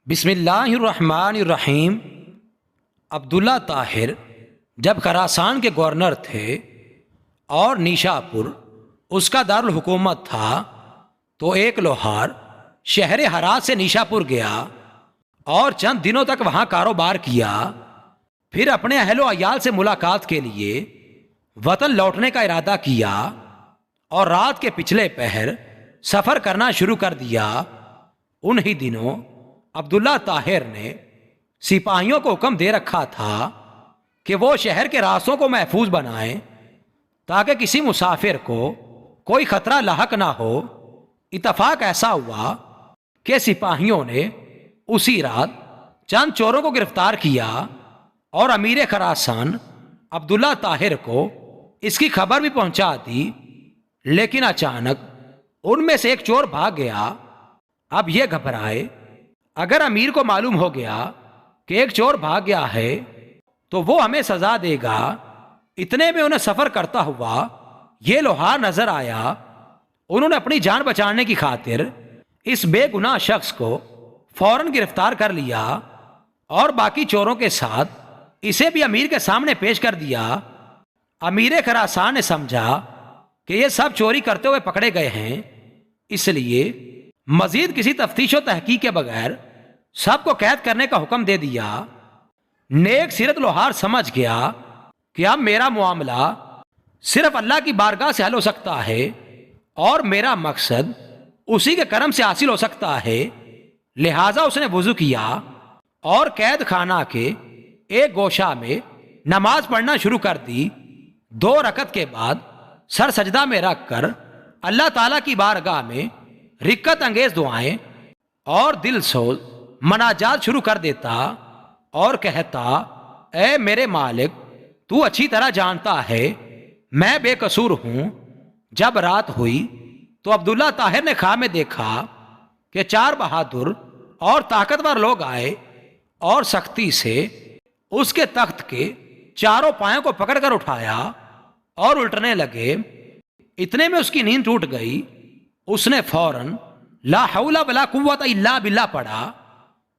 بسم اللہ الرحمن الرحیم۔ عبداللہ طاہر جب خراسان کے گورنر تھے اور نیشاپور اس کا دارالحکومت تھا تو ایک لوہار شہر ہرات سے نیشاپور گیا اور چند دنوں تک وہاں کاروبار کیا، پھر اپنے اہل و عیال سے ملاقات کے لیے وطن لوٹنے کا ارادہ کیا اور رات کے پچھلے پہر سفر کرنا شروع کر دیا۔ انہی دنوں عبداللہ طاہر نے سپاہیوں کو حکم دے رکھا تھا کہ وہ شہر کے راستوں کو محفوظ بنائیں تاکہ کسی مسافر کو کوئی خطرہ لاحق نہ ہو۔ اتفاق ایسا ہوا کہ سپاہیوں نے اسی رات چند چوروں کو گرفتار کیا اور امیر خراسان عبداللہ طاہر کو اس کی خبر بھی پہنچا دی، لیکن اچانک ان میں سے ایک چور بھاگ گیا۔ اب یہ گھبرائے، اگر امیر کو معلوم ہو گیا کہ ایک چور بھاگ گیا ہے تو وہ ہمیں سزا دے گا۔ اتنے میں انہیں سفر کرتا ہوا یہ لوہار نظر آیا۔ انہوں نے اپنی جان بچانے کی خاطر اس بے گناہ شخص کو فوراً گرفتار کر لیا اور باقی چوروں کے ساتھ اسے بھی امیر کے سامنے پیش کر دیا۔ امیر خراسان نے سمجھا کہ یہ سب چوری کرتے ہوئے پکڑے گئے ہیں، اس لیے مزید کسی تفتیش و تحقیق کے بغیر سب کو قید کرنے کا حکم دے دیا۔ نیک سیرت لوہار سمجھ گیا کہ اب میرا معاملہ صرف اللہ کی بارگاہ سے حل ہو سکتا ہے اور میرا مقصد اسی کے کرم سے حاصل ہو سکتا ہے، لہٰذا اس نے وضو کیا اور قید خانہ کے ایک گوشہ میں نماز پڑھنا شروع کر دی۔ 2 رکعت کے بعد سر سجدہ میں رکھ کر اللہ تعالیٰ کی بارگاہ میں رکت انگیز دعائیں اور دل سوز مناجات شروع کر دیتا اور کہتا، اے میرے مالک، تو اچھی طرح جانتا ہے میں بے قصور ہوں۔ جب رات ہوئی تو عبداللہ طاہر نے خواب میں دیکھا کہ 4 بہادر اور طاقتور لوگ آئے اور سختی سے اس کے تخت کے چاروں پایوں کو پکڑ کر اٹھایا اور الٹنے لگے۔ اتنے میں اس کی نیند ٹوٹ گئی۔ اس نے فوراً لا حول ولا قوت الا باللہ پڑھا،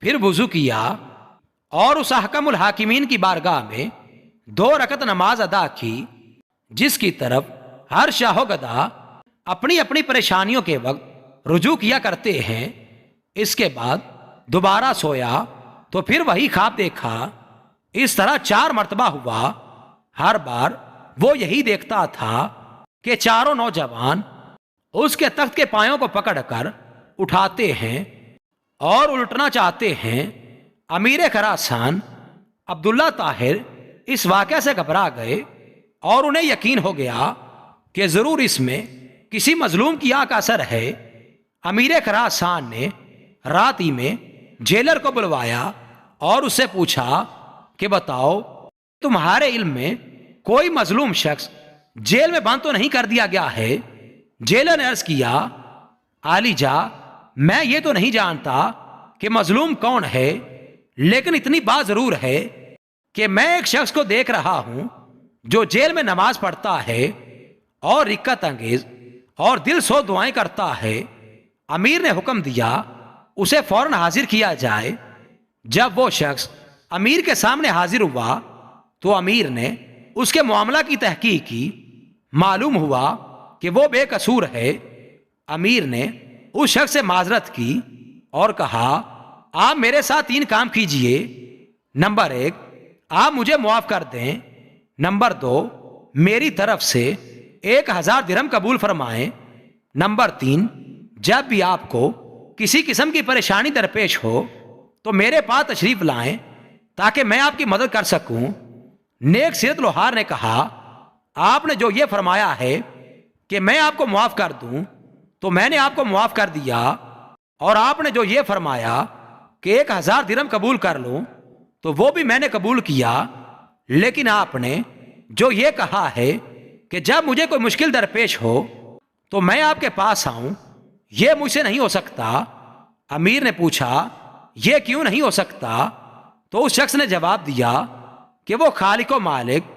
پھر وضو کیا اور اس احکم الحاکمین کی بارگاہ میں 2 رکعت نماز ادا کی، جس کی طرف ہر شاہ و گدا اپنی اپنی پریشانیوں کے وقت رجوع کیا کرتے ہیں۔ اس کے بعد دوبارہ سویا تو پھر وہی خواب دیکھا۔ اس طرح 4 مرتبہ ہوا۔ ہر بار وہ یہی دیکھتا تھا کہ چاروں نوجوان اس کے تخت کے پایوں کو پکڑ کر اٹھاتے ہیں اور الٹنا چاہتے ہیں۔ امیر خراسان عبداللہ طاہر اس واقعہ سے گھبرا گئے اور انہیں یقین ہو گیا کہ ضرور اس میں کسی مظلوم کی آنکھ کا اثر ہے۔ امیر خراسان نے رات ہی میں جیلر کو بلوایا اور اس سے پوچھا کہ بتاؤ، تمہارے علم میں کوئی مظلوم شخص جیل میں بند تو نہیں کر دیا گیا ہے؟ جیلر نے عرض کیا، عالی جا، میں یہ تو نہیں جانتا کہ مظلوم کون ہے، لیکن اتنی بات ضرور ہے کہ میں ایک شخص کو دیکھ رہا ہوں جو جیل میں نماز پڑھتا ہے اور رکت انگیز اور دل سو دعائیں کرتا ہے۔ امیر نے حکم دیا اسے فوراً حاضر کیا جائے۔ جب وہ شخص امیر کے سامنے حاضر ہوا تو امیر نے اس کے معاملہ کی تحقیق کی۔ معلوم ہوا کہ وہ بے قصور ہے۔ امیر نے اس شخص سے معذرت کی اور کہا، آپ میرے ساتھ 3 کام کیجئے۔ نمبر 1، آپ مجھے معاف کر دیں۔ نمبر 2، میری طرف سے 1000 درہم قبول فرمائیں۔ نمبر 3، جب بھی آپ کو کسی قسم کی پریشانی درپیش ہو تو میرے پاس تشریف لائیں تاکہ میں آپ کی مدد کر سکوں۔ نیک سیرت لوہار نے کہا، آپ نے جو یہ فرمایا ہے کہ میں آپ کو معاف کر دوں تو میں نے آپ کو معاف کر دیا، اور آپ نے جو یہ فرمایا کہ 1000 درہم قبول کر لوں تو وہ بھی میں نے قبول کیا، لیکن آپ نے جو یہ کہا ہے کہ جب مجھے کوئی مشکل درپیش ہو تو میں آپ کے پاس آؤں، یہ مجھ سے نہیں ہو سکتا۔ امیر نے پوچھا، یہ کیوں نہیں ہو سکتا؟ تو اس شخص نے جواب دیا کہ وہ خالق و مالک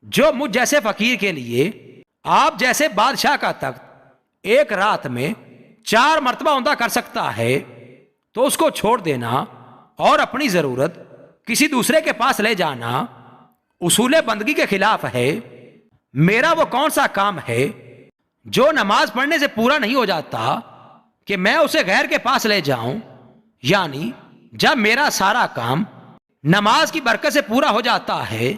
جو مجھ جیسے فقیر کے لیے آپ جیسے بادشاہ کا تخت ایک رات میں 4 مرتبہ عمدہ کر سکتا ہے تو اس کو چھوڑ دینا اور اپنی ضرورت کسی دوسرے کے پاس لے جانا اصول بندگی کے خلاف ہے۔ میرا وہ کون سا کام ہے جو نماز پڑھنے سے پورا نہیں ہو جاتا کہ میں اسے غیر کے پاس لے جاؤں؟ یعنی جب میرا سارا کام نماز کی برکت سے پورا ہو جاتا ہے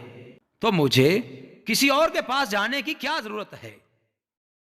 تو مجھے کسی اور کے پاس جانے کی کیا ضرورت ہے؟